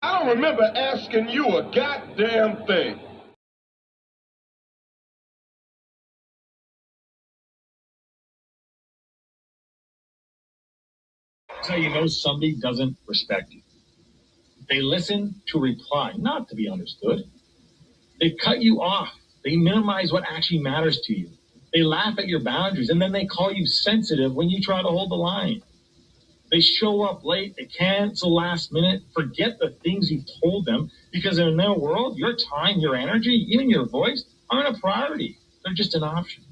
I don't remember asking you a goddamn thing. So you know somebody doesn't respect you. They listen to reply, not to be understood. They cut you off. They minimize what actually matters to you. They laugh at your boundaries, and then they call you sensitive when you try to hold the line. They show up late, they cancel last minute, forget the things you've told them, because in their world, your time, your energy, even your voice aren't a priority. They're just an option.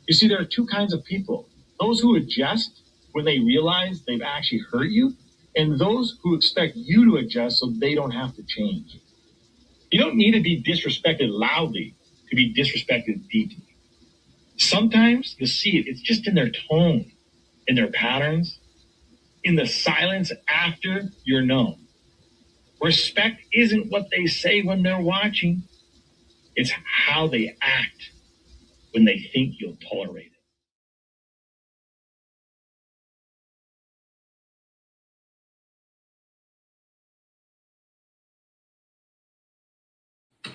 You see, there are two kinds of people. Those who adjust when they realize they've actually hurt you, and those who expect you to adjust so they don't have to change. You don't need to be disrespected loudly to be disrespected deeply. Sometimes you'll see it. It's just in their tone, in their patterns, in the silence after you're known. Respect isn't what they say when they're watching. It's how they act when they think you'll tolerate it.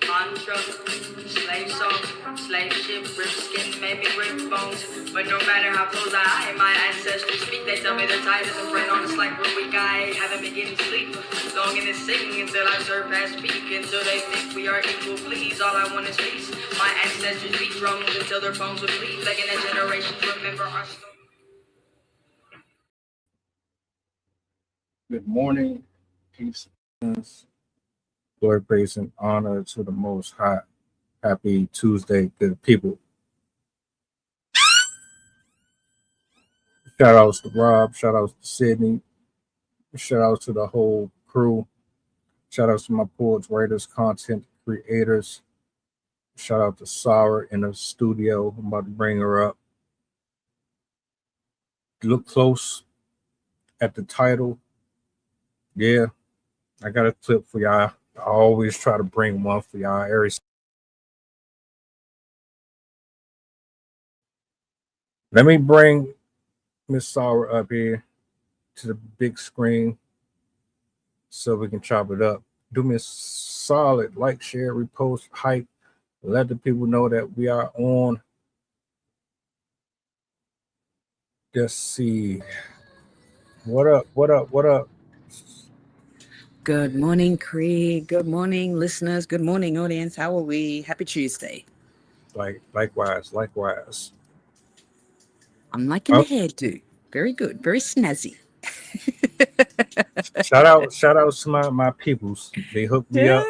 Mantra, slave song, slave ship, rip skin, maybe rip bones. But no matter how close I am, my ancestors speak. They tell me they're tired as a friend on us like we're weak. I haven't been getting sleep. Longing to sing until I surpass peak. Until they think we are equal, please. All I want is peace. My ancestors beat drums until their bones would bleed. Begging that generations remember our story. Good morning, peace, glory, praise, and honor to the Most High. Happy Tuesday, good people. Shout outs to Rob, shout outs to Sydney, shout outs to the whole crew, shout outs to my poets, writers, content creators. Shout out to Sarah in the studio. I'm about to bring her up. Look close at the title. Yeah, I got a clip for y'all. I always try to bring one for y'all. Let me bring Miss Sarah up here to the big screen so we can chop it up. Do me a solid like, share, repost, hype. Let the people know that we are on. Let's see. What up? What up? What up? Good morning, Cree. Good morning, listeners. Good morning, audience. How are we? Happy Tuesday. Likewise. I'm liking the hairdo. Very good. Very snazzy. Shout out to my peoples. They hooked me up,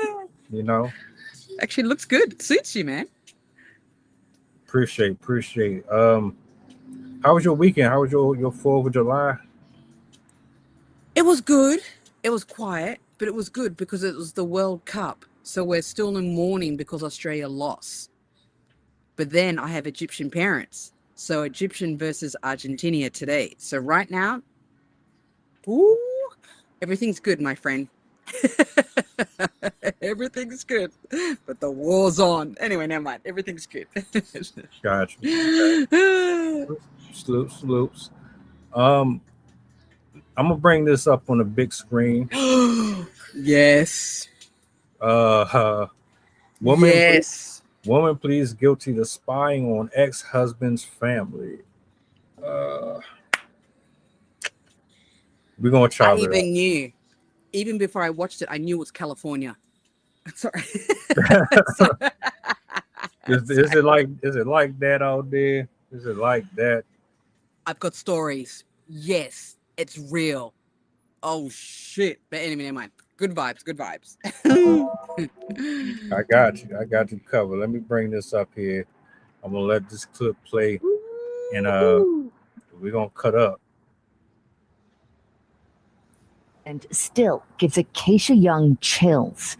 you know. Actually looks good. It suits you, man. Appreciate. How was your weekend? How was your 4th of July? It was good. It was quiet, but it was good because it was the World Cup. So we're still in mourning because Australia lost. But then I have Egyptian parents. So Egyptian versus Argentina today. So right now, ooh, everything's good, my friend. Everything's good. But the war's on. Anyway, never mind. Everything's good. Gotcha. Sloops. I'm gonna bring this up on the big screen. Yes. Woman pleads guilty to spying on ex-husband's family. We're gonna chop it up. I even knew. Even before I watched it, I knew it was California. Sorry. Is it like that out there? Is it like that? I've got stories. Yes, it's real. Oh shit. But anyway, never mind. Good vibes. I got you covered. Let me bring this up here. I'm gonna let this clip play, and we're gonna cut up. And still gives Acacia Young chills.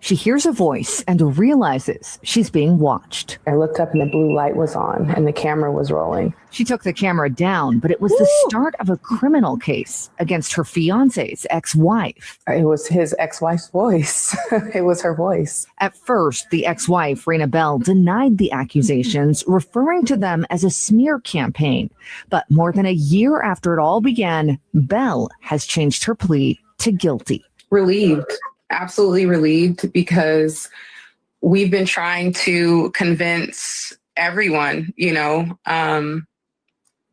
She hears a voice and realizes she's being watched. I looked up and the blue light was on and the camera was rolling. She took the camera down, but it was the start of a criminal case against her fiance's ex-wife. It was his ex-wife's voice. It was her voice. At first, the ex-wife, Rayna Bell, denied the accusations, referring to them as a smear campaign. But more than a year after it all began, Bell has changed her plea to guilty. Relieved, absolutely relieved, because we've been trying to convince everyone,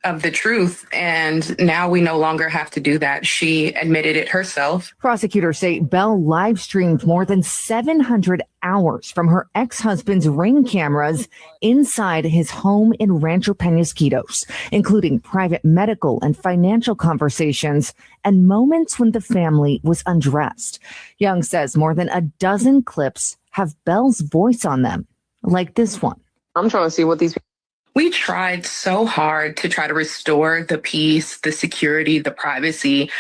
of the truth. And now we no longer have to do that. She admitted it herself. Prosecutors say Bell live streamed more than 700 hours from her ex-husband's Ring cameras inside his home in Rancho Penasquitos, including private medical and financial conversations and moments when the family was undressed. Young says more than a dozen clips have Bell's voice on them, like this one. I'm trying to see what these. We tried so hard to try to restore the peace, the security, the privacy.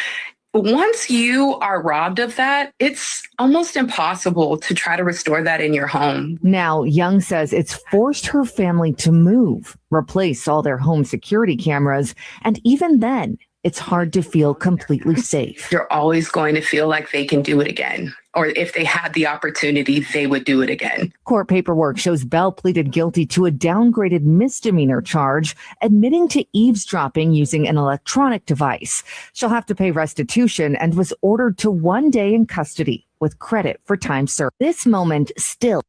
Once you are robbed of that, it's almost impossible to try to restore that in your home. Now, Young says it's forced her family to move, replace all their home security cameras, and even then, it's hard to feel completely safe. You're always going to feel like they can do it again. Or if they had the opportunity, they would do it again. Court paperwork shows Bell pleaded guilty to a downgraded misdemeanor charge, admitting to eavesdropping using an electronic device. She'll have to pay restitution and was ordered to 1 day in custody with credit for time served. This moment still.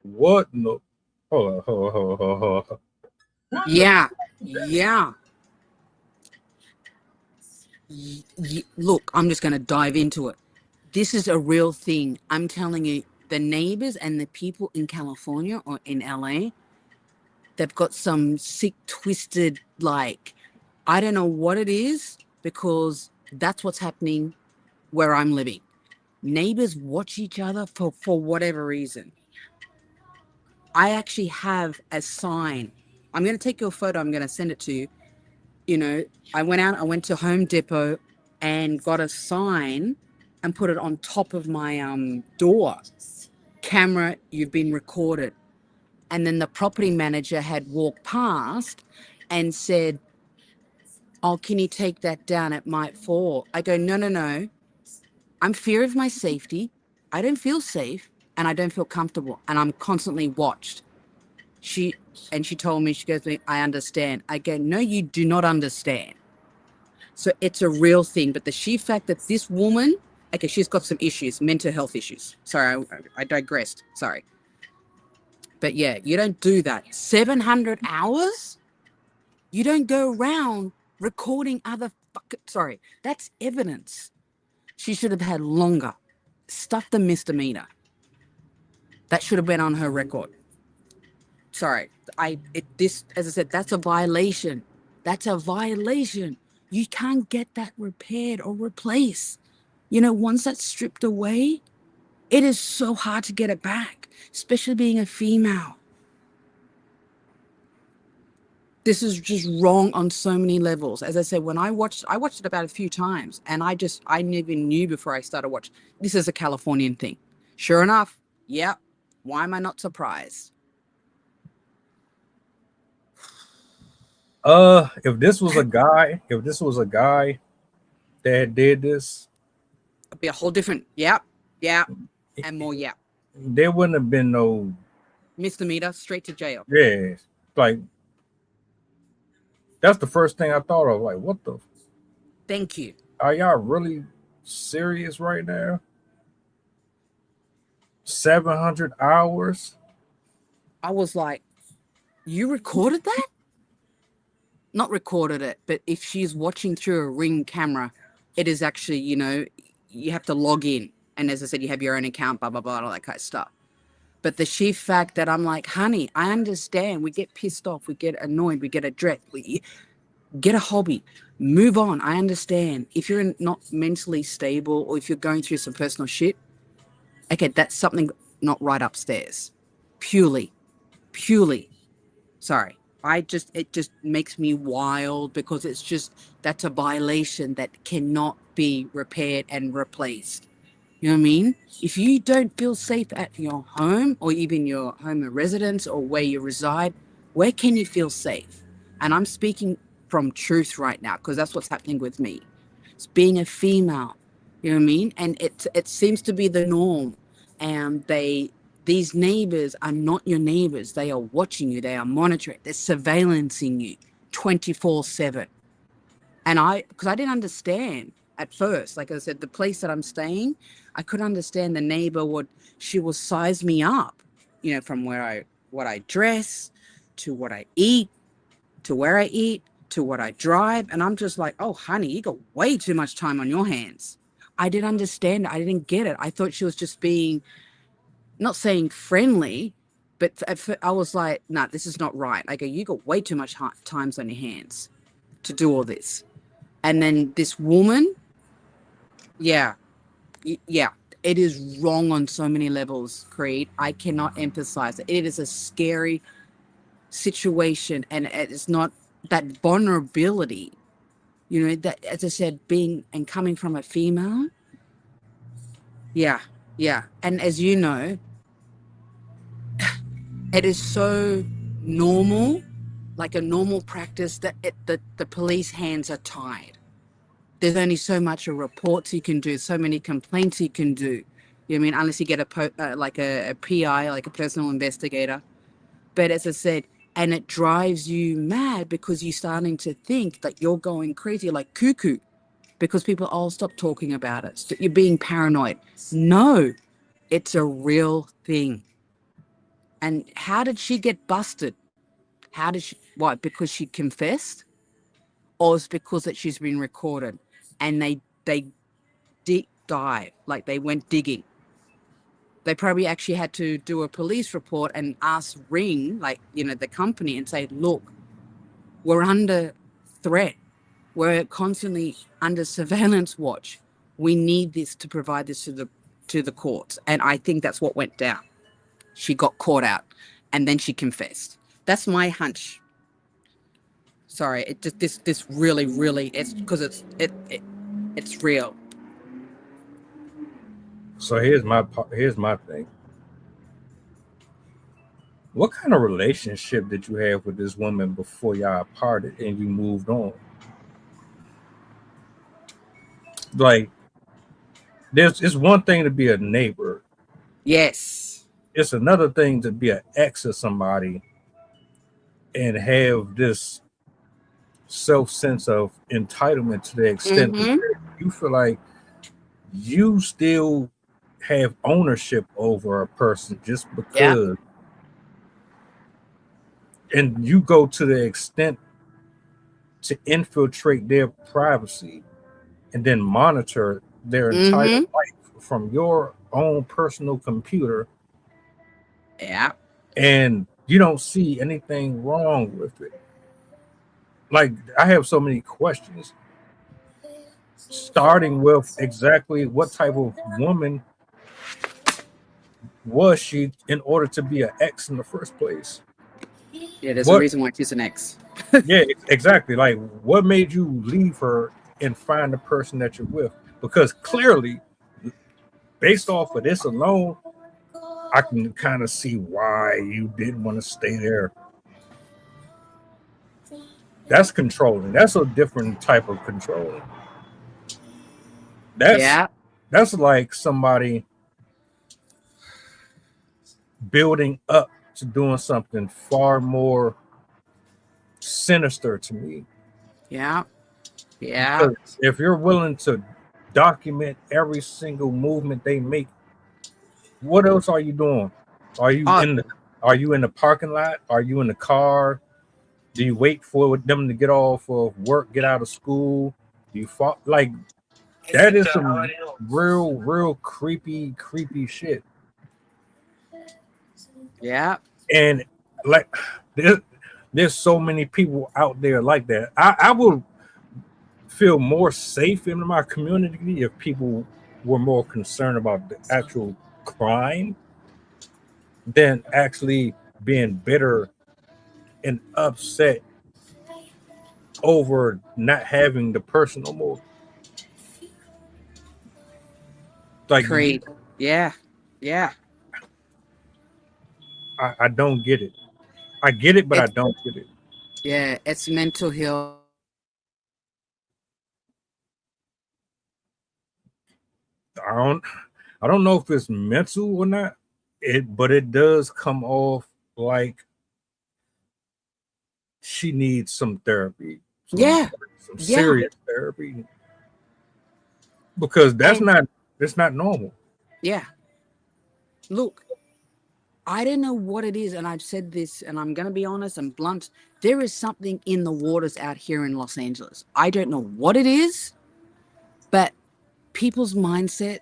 What? No. Hold on. Yeah. Look, I'm just going to dive into it. This is a real thing. I'm telling you, the neighbors and the people in California or in LA, they've got some sick, twisted, I don't know what it is, because that's what's happening where I'm living. Neighbors watch each other for whatever reason. I actually have a sign. I'm going to take your photo. I'm going to send it to you. I went to Home Depot and got a sign and put it on top of my door. Camera, you've been recorded. And then the property manager had walked past and said, oh, can you take that down? It might fall. I go, no. I'm fear of my safety. I don't feel safe and I don't feel comfortable and I'm constantly watched. She told me, she goes to me, I understand. I go, no, you do not understand. So it's a real thing. But the sheer fact that this woman, okay, she's got some issues, mental health issues. Sorry, I digressed. Sorry. But yeah, you don't do that. 700 hours? You don't go around recording other sorry, that's evidence. She should have had longer. Stuff the misdemeanor. That should have been on her record. Sorry, as I said, that's a violation. That's a violation. You can't get that repaired or replaced. Once that's stripped away, it is so hard to get it back, especially being a female. This is just wrong on so many levels. As I said, when I watched it about a few times, and I never knew before I started watching. This is a Californian thing. Sure enough, yeah. Why am I not surprised? If this was a guy that did this, It'd be a whole different, yeah, and more, yeah. There wouldn't have been no misdemeanor, straight to jail. Yeah, that's the first thing I thought of. What the? Thank you. Are y'all really serious right now? 700 hours? I was like, you recorded that? Not recorded it, but if she's watching through a Ring camera, it is actually, you have to log in. And as I said, you have your own account, blah, blah, blah, all that kind of stuff. But the sheer fact that I'm like, honey, I understand. We get pissed off. We get annoyed. We get addressed. Get a hobby. Move on. I understand. If you're not mentally stable or if you're going through some personal shit, okay, that's something not right upstairs. Purely. Sorry. It just makes me wild because that's a violation that cannot be repaired and replaced. You know what I mean? If you don't feel safe at your home or even your home of residence or where you reside, where can you feel safe? And I'm speaking from truth right now because that's what's happening with me. It's being a female, you know what I mean? And it seems to be the norm. And these neighbors are not your neighbors. They are watching you. They are monitoring. They're surveillancing you 24/7. And because I didn't understand. at first. Like I said, the place that I'm staying, I could understand the neighbor she will size me up, you know, from what I dress to what I eat to where I eat to what I drive. And I'm just like, oh, honey, you got way too much time on your hands. I didn't understand it. I didn't get it. I thought she was just being, not saying friendly, but I was like, nah, this is not right. I go, you got way too much times on your hands to do all this. And then this woman, yeah, it is wrong on so many levels, Creed. I cannot emphasize it. It is a scary situation, and it's not that vulnerability, you know, that, as I said, being and coming from a female. Yeah. And as you know, it is so normal, like a normal practice, that the police hands are tied. There's only so much of reports you can do, so many complaints you can do. You know what I mean? Unless you get a PI, like a personal investigator. But as I said, and it drives you mad because you're starting to think that you're going crazy, like cuckoo, because people all stop talking about it. So you're being paranoid. No, it's a real thing. And how did she get busted? How did she, what, because she confessed? Or it's because that she's been recorded and they deep dive, like they went digging. They probably actually had to do a police report and ask Ring, like, you know, the company, and say, look, we're under threat. We're constantly under surveillance watch. We need this to provide this to the courts. And I think that's what went down. She got caught out and then she confessed. That's my hunch. Sorry, it just this really it's because it's real. So here's my thing. What kind of relationship did you have with this woman before y'all parted and you moved on? Like, it's one thing to be a neighbor. Yes. It's another thing to be an ex of somebody and have this sense of entitlement to the extent that you feel like you still have ownership over a person just because. And you go to the extent to infiltrate their privacy and then monitor their entire life from your own personal computer. Yeah. And you don't see anything wrong with it. Like, I have so many questions, starting with exactly what type of woman was she in order to be an ex in the first place? Yeah, there's a reason why she's an ex. Yeah, exactly. Like, what made you leave her and find the person that you're with? Because clearly, based off of this alone, I can kind of see why you didn't want to stay there. That's controlling. That's a different type of controlling. That's like somebody building up to doing something far more sinister to me. Yeah. Because if you're willing to document every single movement they make, what else are you doing? Are you in the parking lot? Are you in the car? Do you wait for them to get off of work, get out of school? Do you fall? Like, that is some real creepy shit. Yeah. And like, there's so many people out there like that. I will feel more safe in my community if people were more concerned about the actual crime than actually being bitter and upset over not having the person no more. Like, Creed. Yeah. I don't get it. I get it, but I don't get it. Yeah, it's mental health. I don't know if it's mental or not. But it does come off like she needs some therapy. Some serious therapy. because that's And not normal. yeah, look, I don't know what it is, and I've said this, and I'm going to be honest and blunt. There is something in the waters out here in Los Angeles. I don't know what it is, but people's mindset,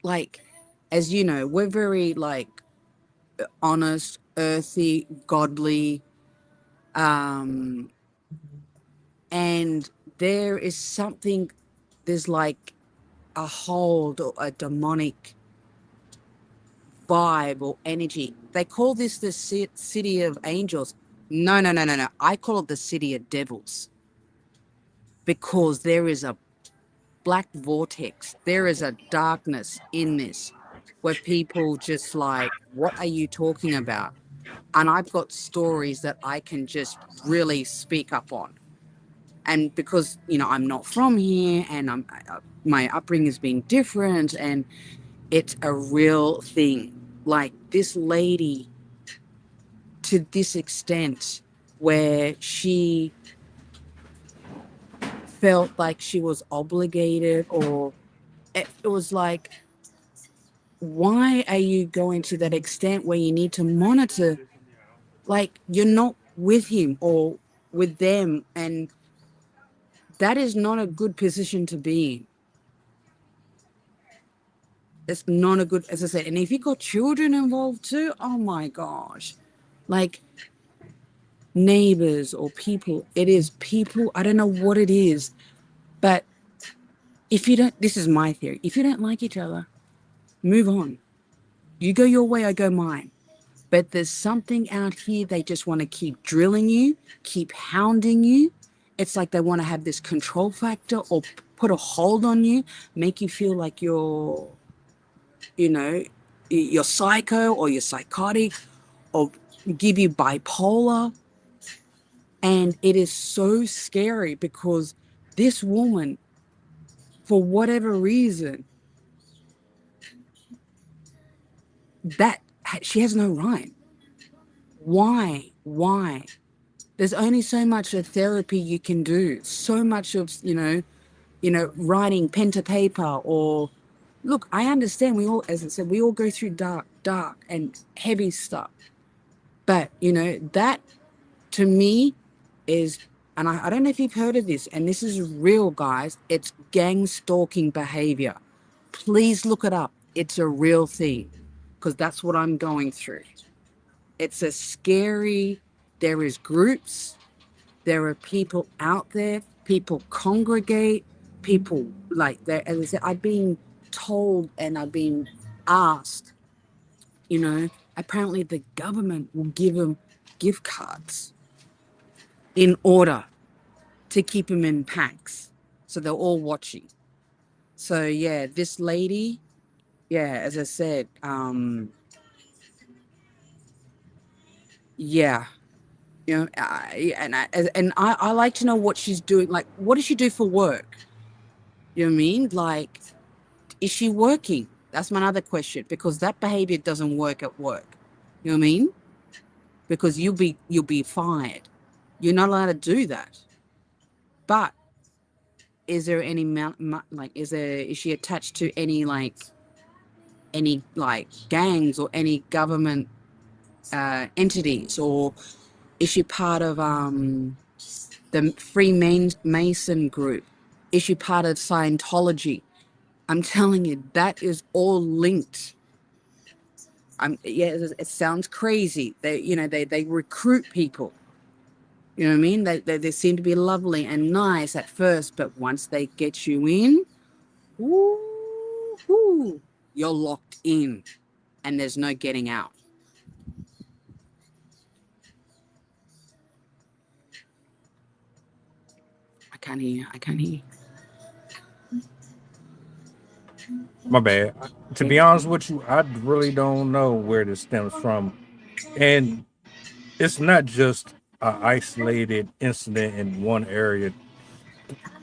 like, as you know, we're very like honest, earthy, godly, and there is something. There's like a hold or a demonic vibe or energy. They call this the city of angels. No, no, no, no, no. I call it the city of devils because there is a black vortex. There is a darkness in this where people just like, what are you talking about? And I've got stories that I can just really speak up on. And because, you know, I'm not from here and my upbringing has been different and it's a real thing. Like this lady, to this extent, where she felt like she was obligated, or it was like, why are you going to that extent where you need to monitor? Like, you're not with him or with them, and that is not a good position to be in. It's not a good, as I said, and if you got children involved too, oh my gosh. Like neighbors or people, it is people, I don't know what it is, but if you don't, this is my theory, if you don't like each other, move on. You go your way, I go mine. But there's something out here, they just want to keep drilling you, keep hounding you. It's like they want to have this control factor or put a hold on you, make you feel like you're, you know, you're psycho or you're psychotic, or give you bipolar. And it is so scary because this woman, for whatever reason, that she has no right. Why? There's only so much of therapy you can do, so much of, writing pen to paper, or look, I understand we all, as I said, we all go through dark and heavy stuff. But, that to me is, and I don't know if you've heard of this, and this is real, guys, it's gang stalking behavior. Please look it up. It's a real thing, because that's what I'm going through. It's a scary, there is groups, there are people out there, people congregate, people like that. As I said, I've been told and I've been asked, apparently the government will give them gift cards in order to keep them in packs. So they're all watching. So yeah, this lady, yeah, as I said, yeah, I like to know what she's doing. Like, what does she do for work? You know what I mean? Like, is she working? That's my other question, because that behavior doesn't work at work. You know what I mean? Because you'll be fired. You're not allowed to do that. But is there any is she attached to any gangs or any government entities, or is she part of the Freemason group? Is she part of Scientology? I'm telling you, that is all linked. It sounds crazy. They recruit people. You know what I mean? They seem to be lovely and nice at first, but once they get you in, woo, you're locked in, and there's no getting out. I can't hear you. My bad. To be honest with you, I really don't know where this stems from. And it's not just an isolated incident in one area.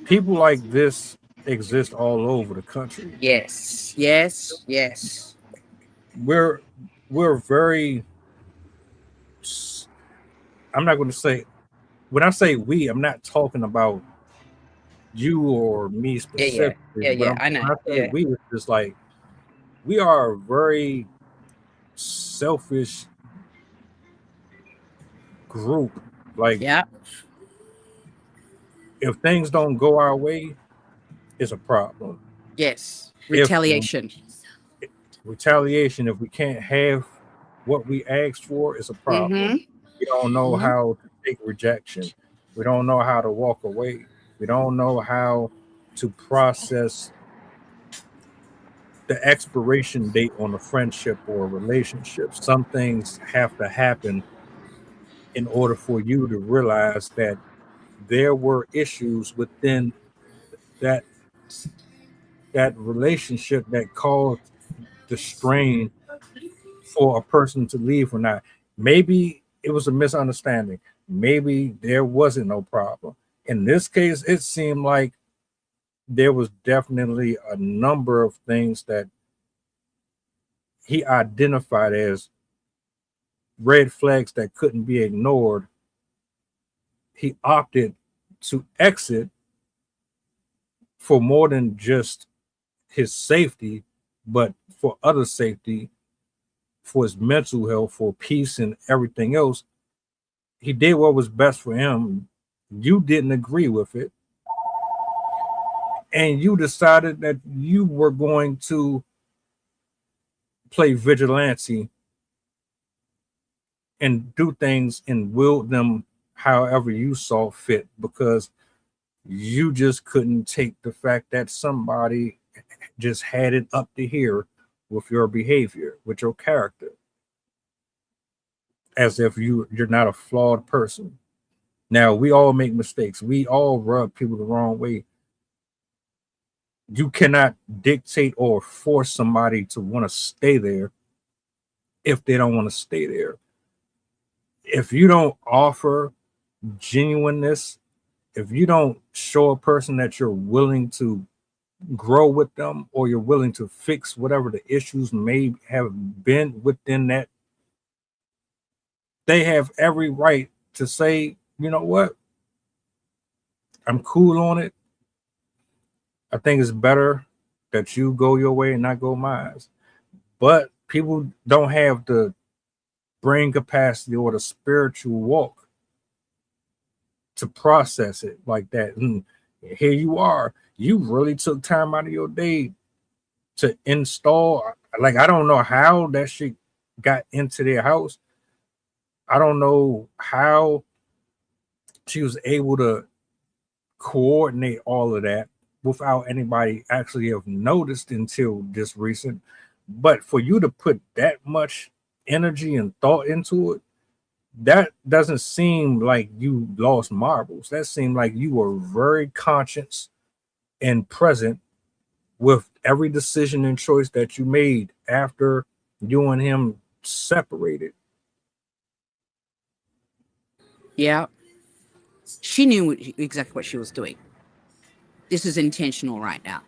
People like this exist all over the country. Yes. We're very, I'm not going to say, when I say we, I'm not talking about you or me specifically, but I know. when I say Yeah. we, it's just like we are a very selfish group. Like Yeah. if things don't go our way, it's a problem. Yes. If Retaliation. retaliation, if we can't have what we asked for, it's a problem. Mm-hmm. We don't know Mhm. how to take rejection. We don't know how to walk away. We don't know how to process the expiration date on a friendship or a relationship. Some things have to happen in order for you to realize that there were issues within that that relationship that caused the strain for a person to leave or not. Maybe it was a misunderstanding. Maybe there wasn't no problem. In this case, it seemed like there was definitely a number of things that he identified as red flags that couldn't be ignored. He opted to exit for more than just his safety, but for other safety, for his mental health, for peace, and everything else. He did what was best for him. You didn't agree with it. And you decided that you were going to play vigilante and do things and wield them however you saw fit because you just couldn't take the fact that somebody just had it up to here with your behavior, with your character, as if you're not a flawed person. Now we all make mistakes. We all rub people the wrong way. You cannot dictate or force somebody to want to stay there if they don't want to stay there. If you don't offer genuineness, if you don't show a person that you're willing to grow with them or you're willing to fix whatever the issues may have been within that, they have every right to say, you know what, I'm cool on it. I think it's better that you go your way and not go mine. But people don't have the brain capacity or the spiritual walk to process it like that. And here you are. You really took time out of your day to install. Like, I don't know how that shit got into their house. I don't know how she was able to coordinate all of that without anybody actually have noticed until just recent. But for you to put that much energy and thought into it, that doesn't seem like you lost marbles. That seemed like you were very conscious and present with every decision and choice that you made after you and him separated. Yeah. She knew exactly what she was doing. This is intentional right now.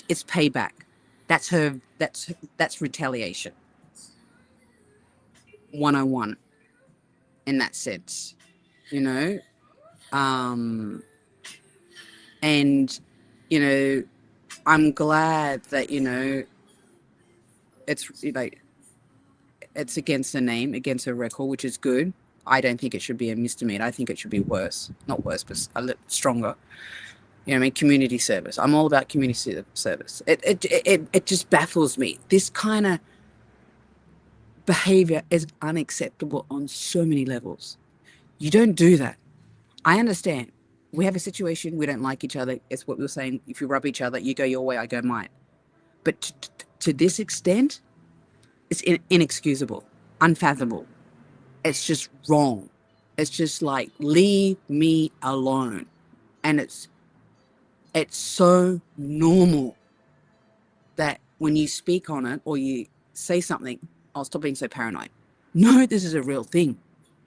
It's payback. That's her. That's retaliation. 101 in that sense, you know. And you know, I'm glad that it's it's against her name, against her record, which is good. I don't think it should be a misdemeanor. I think it should be worse, not worse, but a little stronger. You know what I mean? Community service. I'm all about community service. It just baffles me. This kind of behavior is unacceptable on so many levels. You don't do that. I understand. We have a situation, we don't like each other. It's what we were saying. If you rub each other, you go your way, I go mine. But to this extent, it's inexcusable, unfathomable. It's just wrong. It's just like, leave me alone. And it's so normal that when you speak on it or you say something, I'll stop being so paranoid. No, this is a real thing.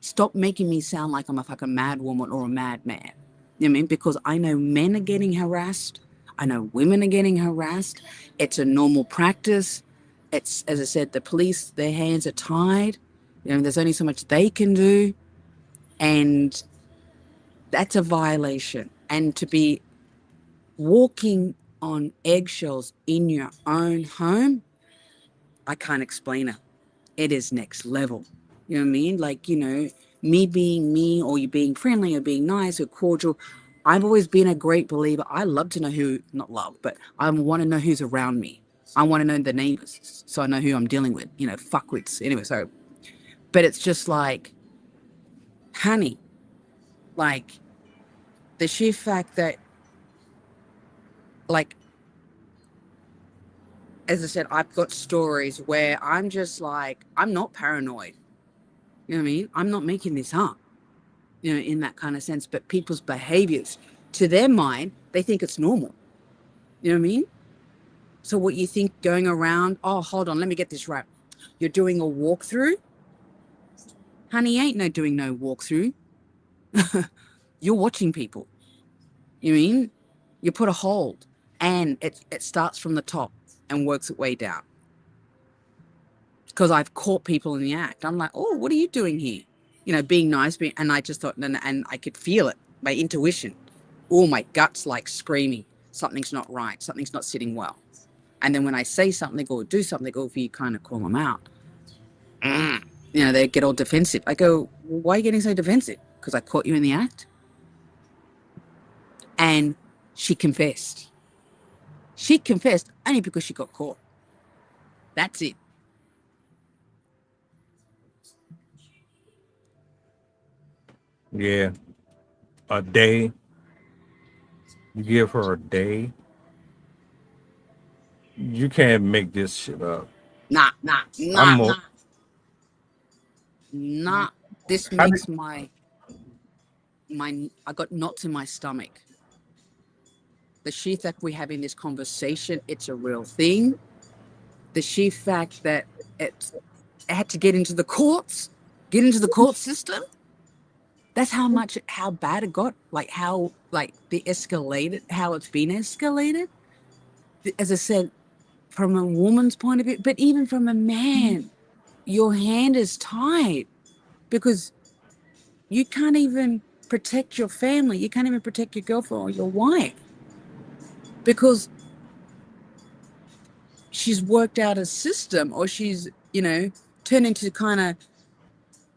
Stop making me sound like I'm a fucking mad woman or a madman. You know what I mean? Because I know men are getting harassed. I know women are getting harassed. It's a normal practice. It's, as I said, the police, their hands are tied. You know, there's only so much they can do. And that's a violation. And to be walking on eggshells in your own home, I can't explain it. It is next level. You know what I mean? Like, me being me, or you being friendly or being nice or cordial. I've always been a great believer. I love to know who, not love, but I want to know who's around me. I want to know the neighbors so I know who I'm dealing with, fuckwits. Anyway, but it's just like, honey, like the sheer fact that, like, as I said, I've got stories where I'm just like, I'm not paranoid. You know what I mean? I'm not making this up, in that kind of sense. But people's behaviors, to their mind, they think it's normal. You know what I mean? So what you think going around, oh, hold on, let me get this right. You're doing a walkthrough? Honey, ain't no doing no walkthrough. You're watching people. You know what I mean? You put a hold, and it starts from the top and works its way down. Because I've caught people in the act. I'm like, oh, what are you doing here? Being nice, and I just thought, and I could feel it, my intuition. Oh, my gut's like screaming, something's not right, something's not sitting well. And then when I say something or do something, or if you kind of call them out, they get all defensive. I go, well, why are you getting so defensive? Because I caught you in the act. And she confessed. She confessed only because she got caught. That's it. Yeah. A day. You give her a day. You can't make this shit up. Nah. I'm more. Nah. This How did, makes my I got knots in my stomach. The sheer fact we're having this conversation, it's a real thing. The sheer fact that it had to get into the court system. That's how bad it got. Like how, the escalated, how it's been escalated. As I said, from a woman's point of view, but even from a man, your hand is tied because you can't even protect your family. You can't even protect your girlfriend or your wife because she's worked out a system, or she's, turned into kind of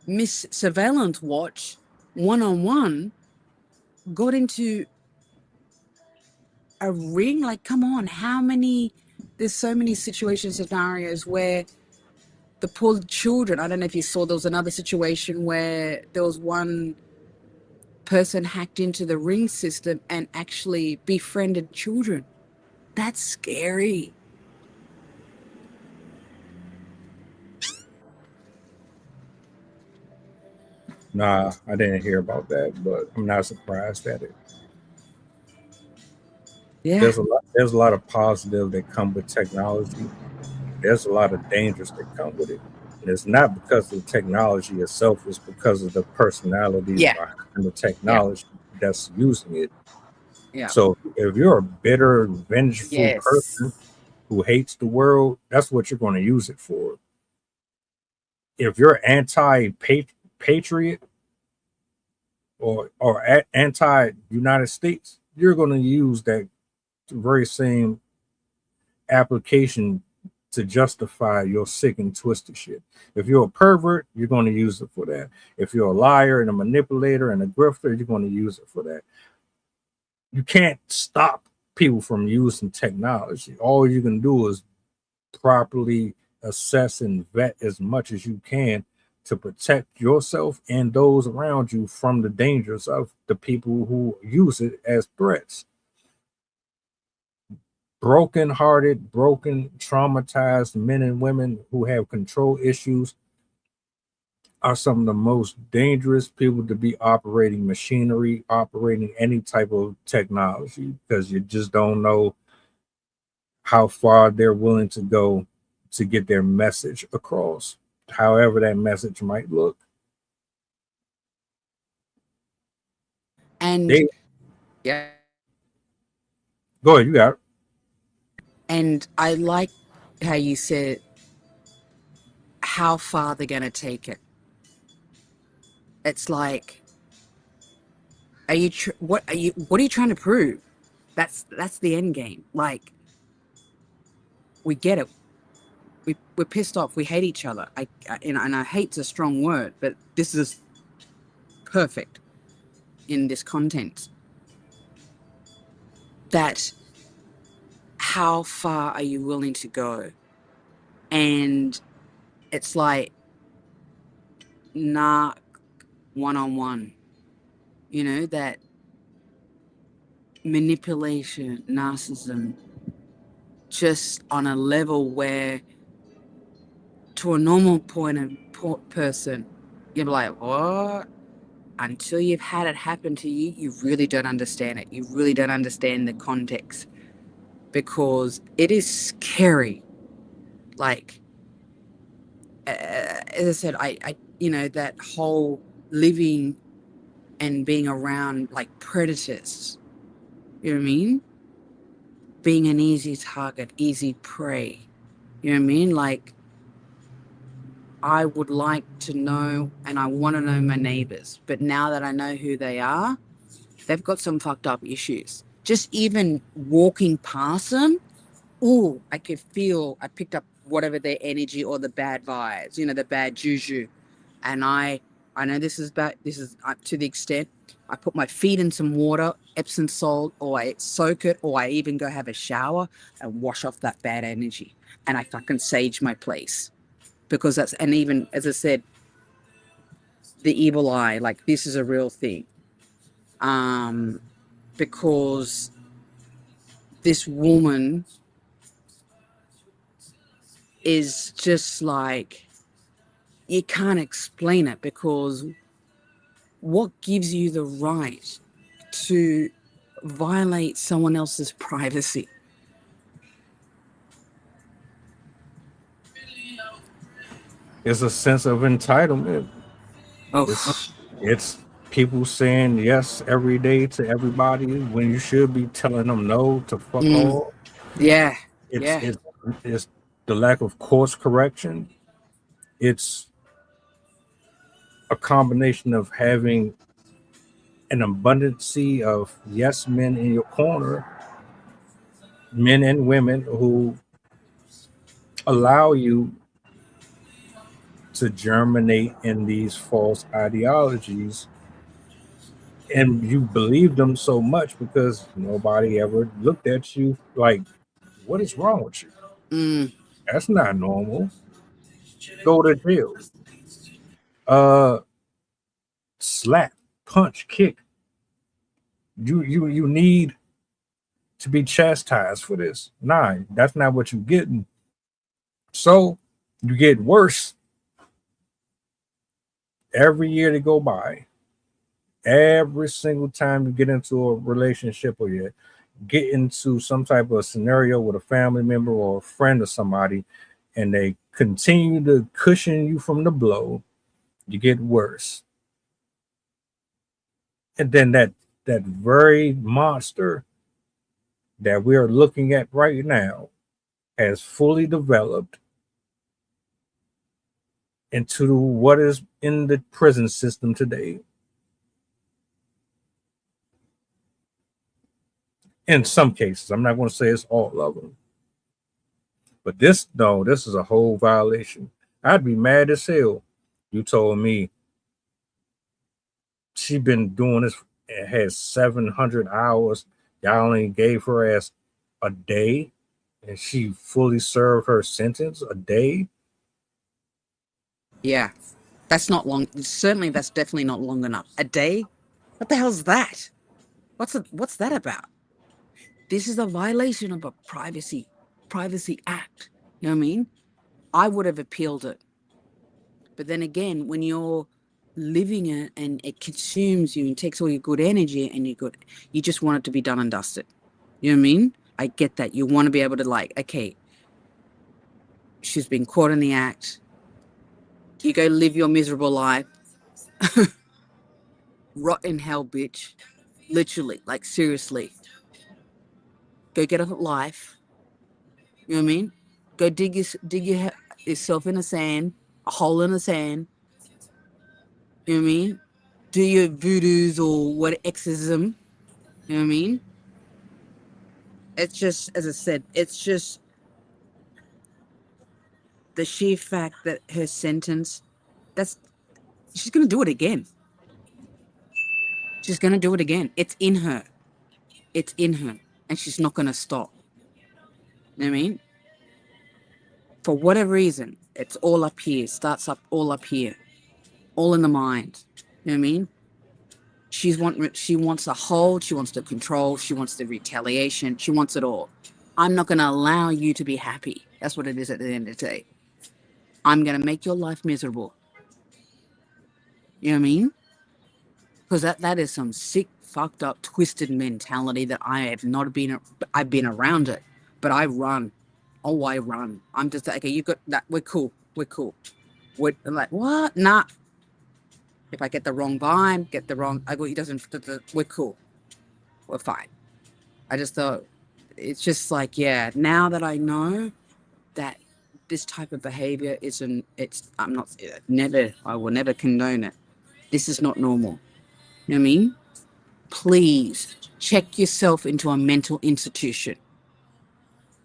Miss Surveillance Watch, one-on-one, got into a ring. Like, come on, there's so many situations, scenarios where the poor children, I don't know if you saw, there was another situation where there was one person hacked into the ring system and actually befriended children. That's scary. Nah, I didn't hear about that, but I'm not surprised at it. Yeah. There's a lot of positive that come with technology. There's a lot of dangers that come with it. And it's not because of the technology itself, it's because of the personalities Yeah. behind the technology that's using it. Yeah. So if you're a bitter, vengeful person who hates the world, that's what you're going to use it for. If you're anti-patriot or anti-United States, you're going to use that very same application to justify your sick and twisted shit. If you're a pervert, you're going to use it for that. If you're a liar and a manipulator and a grifter, you're going to use it for that. You can't stop people from using technology. All you can do is properly assess and vet as much as you can to protect yourself and those around you from the dangers of the people who use it as threats. Broken-hearted, traumatized men and women who have control issues are some of the most dangerous people to be operating machinery, operating any type of technology, because you just don't know how far they're willing to go to get their message across, however that message might look. And They yeah. go ahead, you got it. And I like how you said how far they're going to take it. It's like, what are you trying to prove? That's the end game. Like, we get it. We're pissed off. We hate each other. And I hate's a strong word, but this is perfect in this content. That how far are you willing to go? And it's like, nah, one-on-one. You know, that manipulation, narcissism, just on a level where to a normal person, you're like, what? Until you've had it happen to you, you really don't understand it. You really don't understand the context, because it is scary. Like, as I said, I that whole living and being around like predators, you know what I mean? Being an easy target, easy prey, you know what I mean? Like, I would like to know, and I want to know my neighbors, but now that I know who they are, they've got some fucked up issues. Just even walking past them, ooh, I picked up whatever their energy or the bad vibes, the bad juju. And I know this is bad. This is to the extent I put my feet in some water, Epsom salt, or I soak it, or I even go have a shower and wash off that bad energy. And I fucking sage my place, because and even as I said, the evil eye, like, this is a real thing. Because this woman is just like, you can't explain it, because what gives you the right to violate someone else's privacy? It's a sense of entitlement. Oh, It's people saying yes every day to everybody when you should be telling them no to fuck all. yeah, It's yeah. it's it's the lack of course correction. It's a combination of having an abundance of yes men in your corner, men and women who allow you to germinate in these false ideologies, and you believe them so much because nobody ever looked at you like, what is wrong with you? That's not normal. Go to jail. Slap, punch, kick. You need to be chastised for this. Nah, that's not what you're getting. So you get worse every year to go by. Every single time you get into a relationship, or you get into some type of scenario with a family member or a friend or somebody, and they continue to cushion you from the blow, you get worse. And then that very monster that we are looking at right now has fully developed into what is in the prison system today. In some cases, I'm not going to say it's all of them, but this is a whole violation. I'd be mad as hell. You told me she been doing this, and has 700 hours. Y'all only gave her as a day, and she fully served her sentence a day. Yeah, that's not long. Certainly, that's definitely not long enough. A day? What the hell's that? What's that about? This is a violation of a privacy act. You know what I mean? I would have appealed it. But then again, when you're living it and it consumes you and takes all your good energy, and you just want it to be done and dusted. You know what I mean? I get that. You want to be able to, like, okay, she's been caught in the act. You go live your miserable life. Rot in hell, bitch. Literally, like, seriously. Go get a life. You know what I mean? Go dig yourself in the sand, a hole in the sand. You know what I mean? do your voodoos or what exorcism. You know what I mean? It's just, as I said, it's just the sheer fact that her sentence, she's going to do it again. She's going to do it again. It's in her. It's in her. And she's not going to stop. You know what I mean? For whatever reason, it's all up here. Starts up all up here. All in the mind. You know what I mean? She wants the hold. She wants the control. She wants the retaliation. She wants it all. I'm not going to allow you to be happy. That's what it is at the end of the day. I'm going to make your life miserable. You know what I mean? Because that is some sick, fucked up, twisted mentality that I have not been. I've been around it, but I run. Oh, I run. I'm just like, okay, you got that. We're cool. We're cool. I'm like, what? Nah. If I get the wrong vibe, he doesn't. We're cool. We're fine. I just thought it's just like, yeah. Now that I know that this type of behavior isn't, I'm not. Never. I will never condone it. This is not normal. You know what I mean? Please check yourself into a mental institution.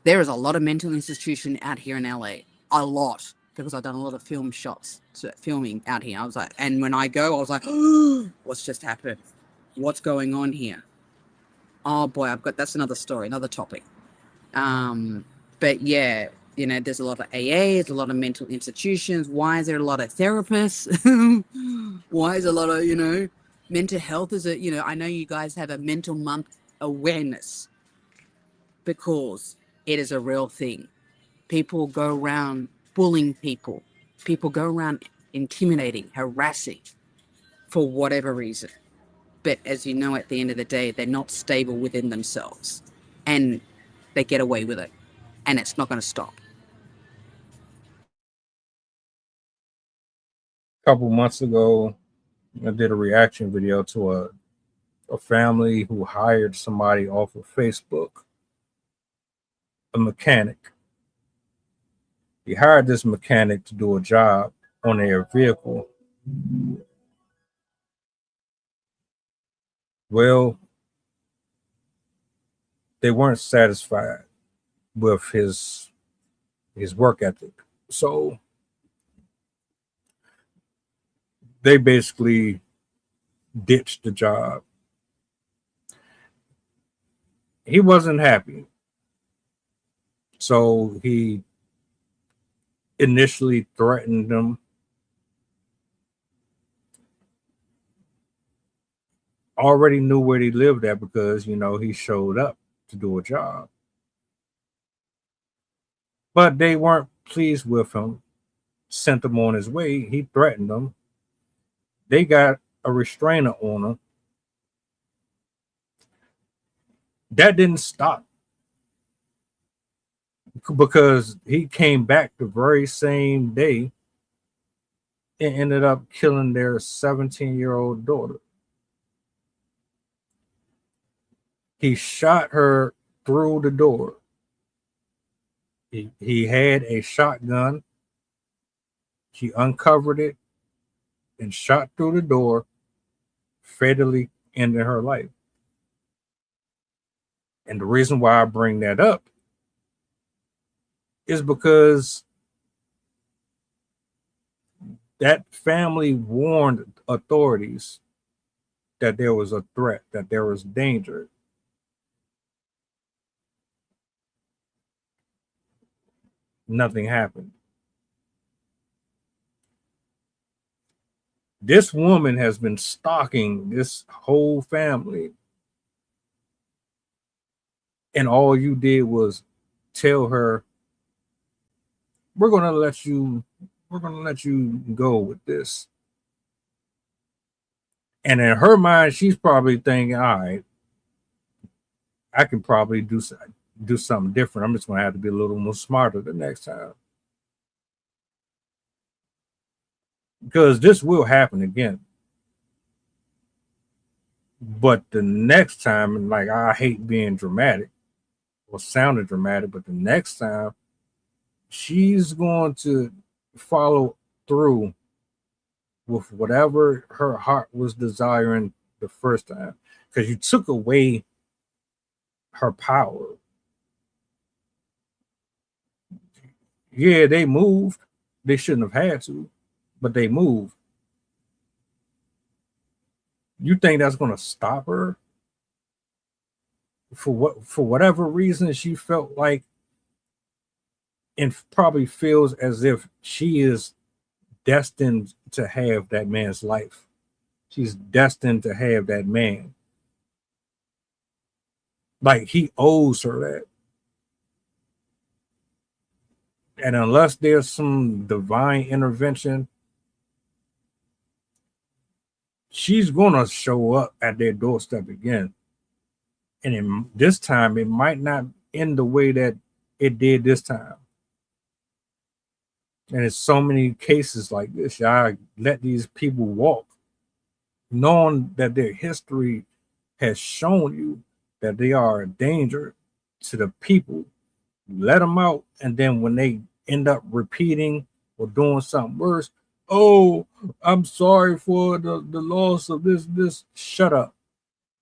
There is a lot of mental institution out here in LA. A lot. Because I've done a lot of filming out here. I was like, and when I go, I was like, oh, what's just happened? What's going on here? Oh boy, that's another story, another topic. But yeah, there's a lot of AAs, a lot of mental institutions. Why is there a lot of therapists? Why is a lot of, mental health I know you guys have a mental month awareness because it is a real thing. People go around bullying people. People go around intimidating, harassing for whatever reason. But as you know, at the end of the day, they're not stable within themselves and they get away with it. And it's not going to stop. A couple months ago, I did a reaction video to a family who hired somebody off of Facebook, a mechanic. He hired this mechanic to do a job on their vehicle. Well, they weren't satisfied with his work ethic. So they basically ditched the job. He wasn't happy. So he initially threatened them. Already knew where he lived at because, he showed up to do a job. But they weren't pleased with him, sent him on his way. He threatened them. They got a restrainer on him. That didn't stop because he came back the very same day and ended up killing their 17-year-old daughter. He shot her through the door. He had a shotgun. She uncovered it and shot through the door, fatally ending her life. And the reason why I bring that up is because that family warned authorities that there was a threat, that there was danger. Nothing happened. This woman has been stalking this whole family. And all you did was tell her, we're gonna let you go with this. And in her mind, she's probably thinking, all right, I can probably do something different. I'm just gonna have to be a little more smarter the next time. Because this will happen again. But the next time, and like, I hate being dramatic or sounding dramatic, but the next time she's going to follow through with whatever her heart was desiring the first time, because you took away her power. Yeah, they moved. They shouldn't have had to, but they moved. You think that's going to stop her? For whatever reason she felt like, and probably feels as if she is destined to have that man's life. She's destined to have that man. Like he owes her that. And unless there's some divine intervention, she's gonna show up at their doorstep again. And this time it might not end the way that it did this time. And it's so many cases like this. Y'all let these people walk, knowing that their history has shown you that they are a danger to the people. Let them out, and then when they end up repeating or doing something worse, oh, I'm sorry for the loss of this. Shut up,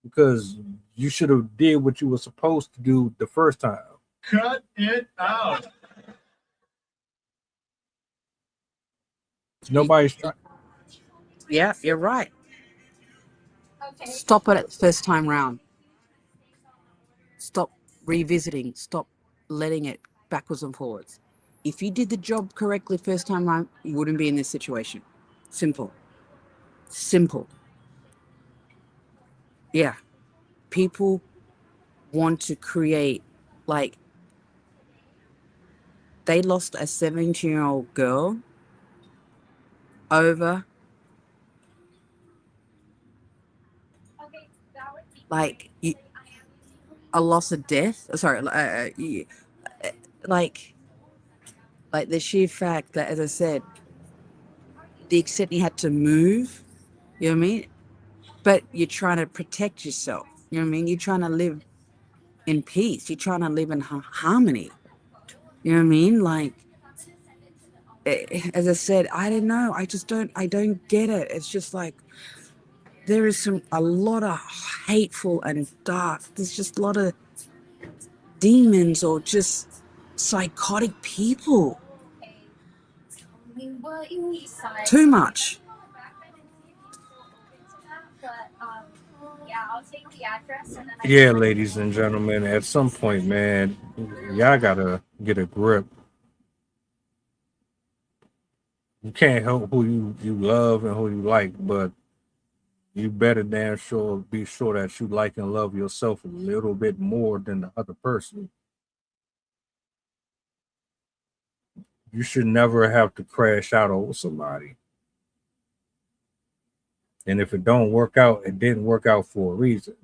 because you should have did what you were supposed to do the first time. Cut it out. Nobody's trying. Yeah, you're right. Stop it at the first time round. Stop revisiting. Stop letting it backwards and forwards. If you did the job correctly first time round, you wouldn't be in this situation. Simple. Simple. Yeah. People want to create, like, they lost a 17-year-old girl over, like, a loss of death. Sorry, like the sheer fact that, as I said, the extent you had to move, you know what I mean? But you're trying to protect yourself. You know what I mean? You're trying to live in peace. You're trying to live in harmony. You know what I mean? Like, as I said, I don't know. I don't get it. It's just like, there is a lot of hateful and dark. There's just a lot of demons or just psychotic people. Too much. Yeah, ladies and gentlemen, at some point, man, y'all gotta get a grip. You can't help who you love and who you like, but you better damn sure be sure that you like and love yourself a little bit more than the other person. You should never have to crash out over somebody. And if it don't work out, it didn't work out for a reason.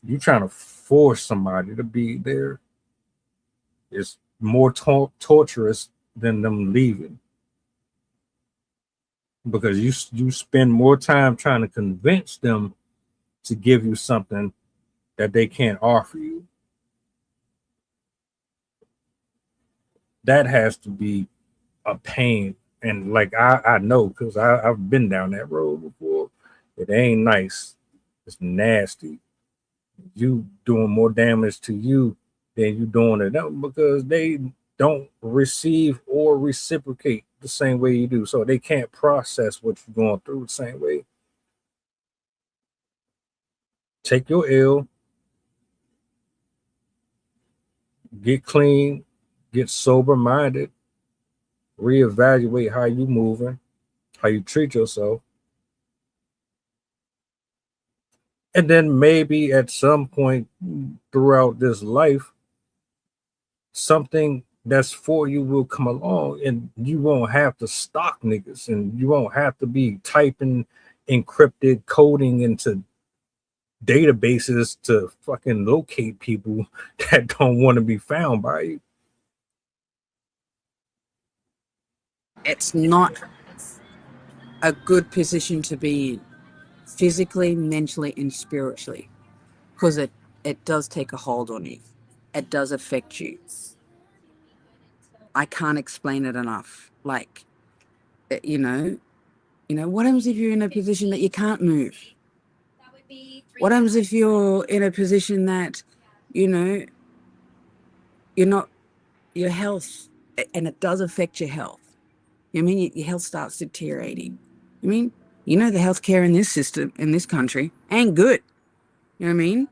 You trying to force somebody to be there is more torturous than them leaving, because you spend more time trying to convince them to give you something that they can't offer you. That has to be a pain. And like I know, because I've been down that road before. It ain't nice. It's nasty. You doing more damage to you than you doing to them, because they don't receive or reciprocate the same way you do. So they can't process what you're going through the same way. Take your L, get clean, get sober minded, reevaluate how you moving, how you treat yourself. And then maybe at some point throughout this life, something that's for you will come along, and you won't have to stalk niggas, and you won't have to be typing encrypted coding into databases to fucking locate people that don't want to be found by you. It's not a good position to be in, physically, mentally, and spiritually, because it does take a hold on you. It does affect you. I can't explain it enough. Like, You know, what happens if you're in a position that you can't move? What happens if you're in a position that, you're not, your health, and it does affect your health? I mean, your health starts deteriorating. I mean, the healthcare in this system, in this country, ain't good. You know what I mean?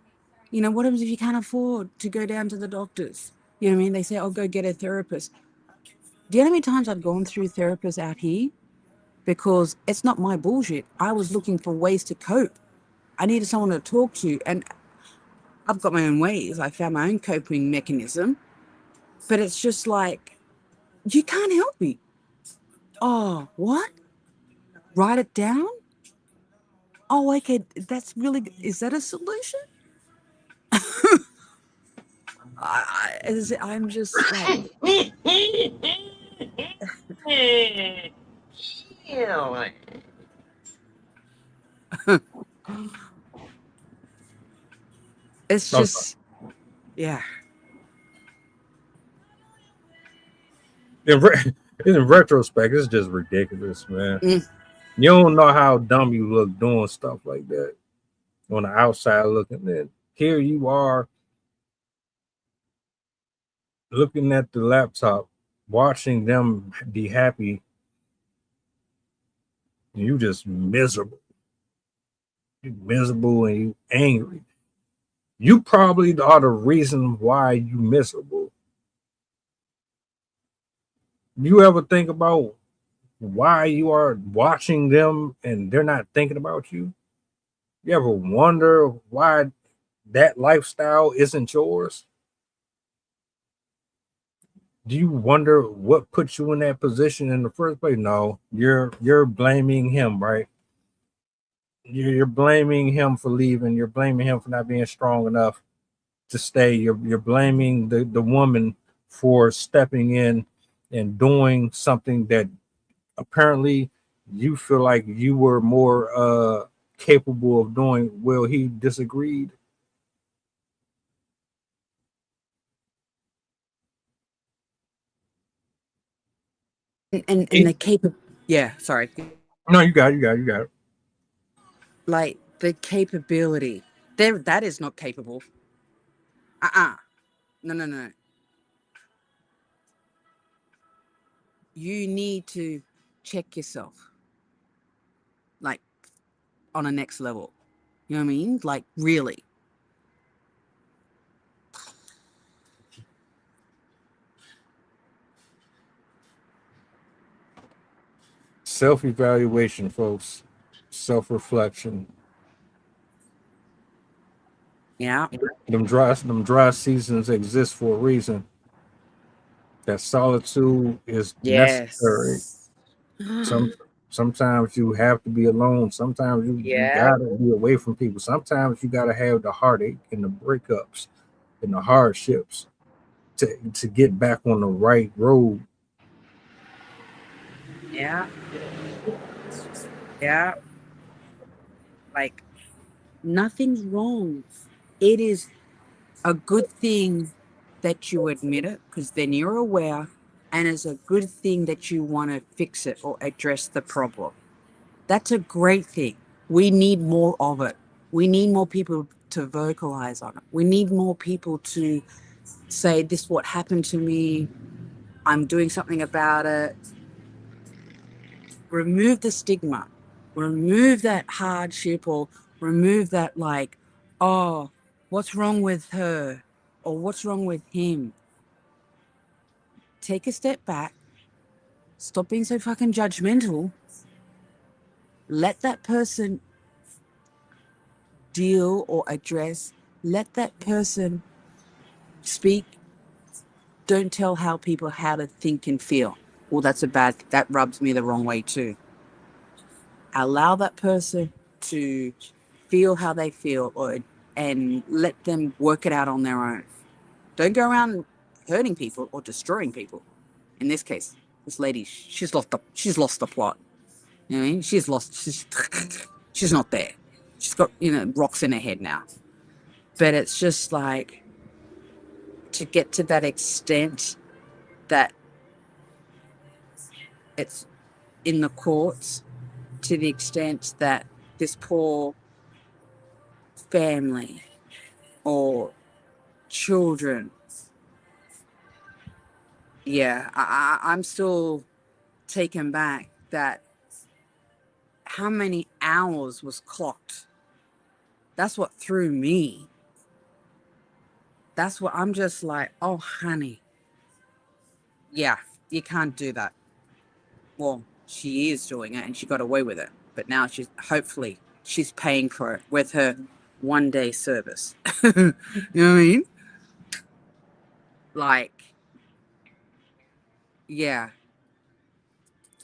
What happens if you can't afford to go down to the doctors? You know what I mean? They say, oh, go get a therapist. Do you know how many times I've gone through therapists out here? Because it's not my bullshit. I was looking for ways to cope. I needed someone to talk to. And I've got my own ways. I found my own coping mechanism. But it's just like, you can't help me. Oh, what? Write it down? Oh, okay. Is that a solution? I'm just like, it's Oh, just, yeah. in retrospect, it's just ridiculous, man. Mm. You don't know how dumb you look doing stuff like that on the outside looking in. Here you are looking at the laptop, watching them be happy. You just miserable. You miserable and you angry. You probably are the reason why you miserable. You ever think about why you are watching them and they're not thinking about you? You ever wonder why that lifestyle isn't yours? Do you wonder what put you in that position in the first place? No, you're blaming him, right? You're blaming him for leaving. You're blaming him for not being strong enough to stay. You're blaming the woman for stepping in and doing something that apparently you feel like you were more capable of doing. Well, he disagreed. And the yeah, sorry. No, you got it. Like the capability. That is not capable. No. You need to check yourself, like, on a next level. You know what I mean? Like, really. Self-evaluation, folks. Self-reflection. Yeah. Them dry seasons exist for a reason. That solitude is necessary. Yes. Some sometimes you have to be alone. Sometimes you Yeah. gotta be away from people. Sometimes you gotta have the heartache and the breakups and the hardships to get back on the right road. Yeah. Yeah. Like, nothing's wrong. It is a good thing that you admit it, because then you're aware, and it's a good thing that you want to fix it or address the problem. That's a great thing. We need more of it. We need more people to vocalize on it. We need more people to say, this is what happened to me. I'm doing something about it. Remove the stigma. Remove that hardship, or remove that, like, oh, what's wrong with her? Or what's wrong with him? Take a step back. Stop being so fucking judgmental. Let that person deal or address. Let that person speak. Don't tell people how to think and feel. Well, that rubs me the wrong way too. Allow that person to feel how they feel, and let them work it out on their own. Don't go around hurting people or destroying people. In this case, this lady, she's lost the plot. You know what I mean? She's not there. She's got, rocks in her head now. But it's just like, to get to that extent that it's in the courts to the extent that this poor family or children, I'm still taken back that how many hours was clocked. That's what threw me. That's what I'm just like, oh, honey. Yeah, you can't do that. Well, she is doing it and she got away with it. But now hopefully she's paying for it with her 1 day service. You know what I mean? Like, yeah.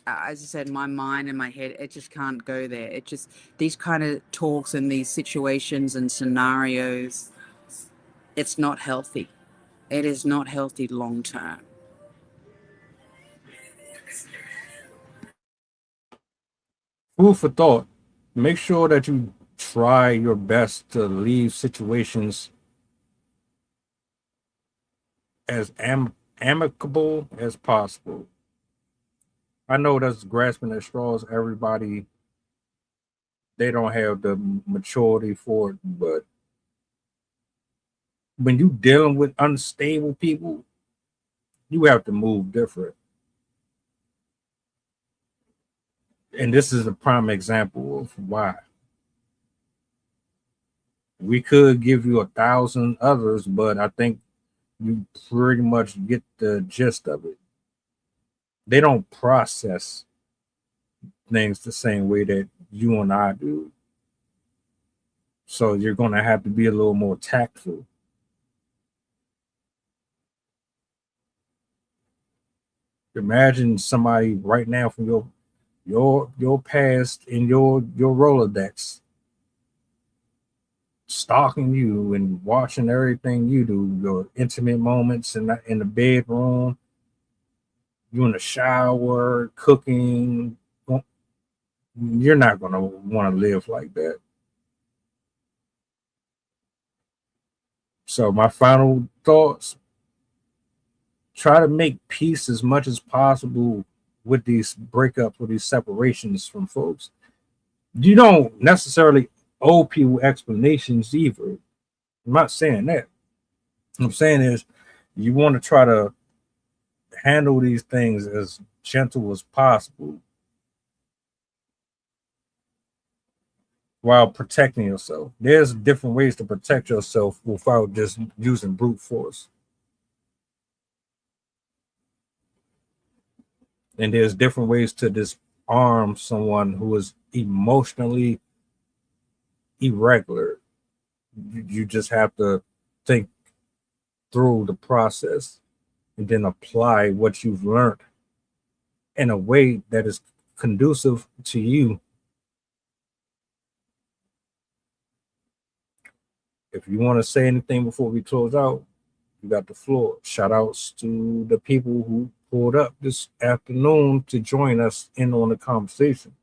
As I said, my mind and my head, it just can't go there. It just, these kind of talks and these situations and scenarios, it's not healthy. It is not healthy long term. Food for thought. Make sure that you try your best to leave situations as amicable as possible. I know that's grasping at straws. Everybody, they don't have the maturity for it, but when you dealing with unstable people, you have to move different. And this is a prime example of why. We could give you 1,000 others, but I think you pretty much get the gist of it. They don't process things the same way that you and I do. So you're going to have to be a little more tactful. Imagine somebody right now from your past in your Rolodex stalking you and watching everything you do, your intimate moments in the bedroom, you in the shower, cooking. You're not going to want to live like that. So my final thoughts, try to make peace as much as possible with these breakups, with these separations from folks. You don't necessarily owe people explanations either. I'm not saying that. What I'm saying is you want to try to handle these things as gentle as possible while protecting yourself. There's different ways to protect yourself without just using brute force. And there's different ways to disarm someone who is emotionally irregular. You just have to think through the process and then apply what you've learned in a way that is conducive to you. If you want to say anything before we close out, you got the floor. Shout outs to the people who pulled up this afternoon to join us in on the conversation.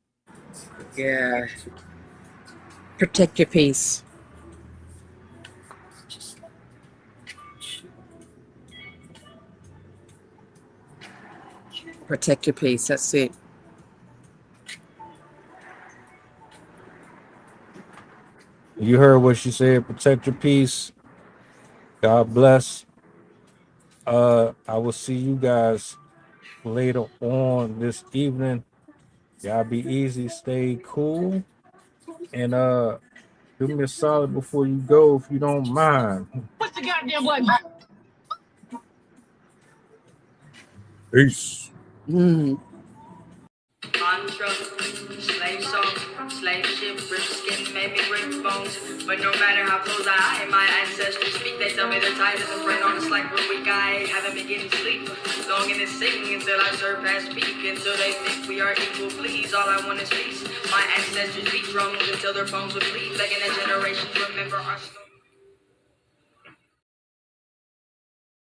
Yeah. Protect your peace. Protect your peace. That's it. You heard what she said. Protect your peace. God bless. I will see you guys later on this evening. Y'all be easy, stay cool, and do me a solid before you go if you don't mind. What's the goddamn button? Peace. Mantra, slave song, slave ship, rip skin, maybe rip bones. But no matter how close I am, my ancestors speak. They tell me they're tired as a friend on us like we're weak. I haven't been getting sleep. Long in this singing until I surpass peak. Until they think we are equal, please. All I want is peace. My ancestors beat drums until their bones would bleed. Begging that generations remember our story.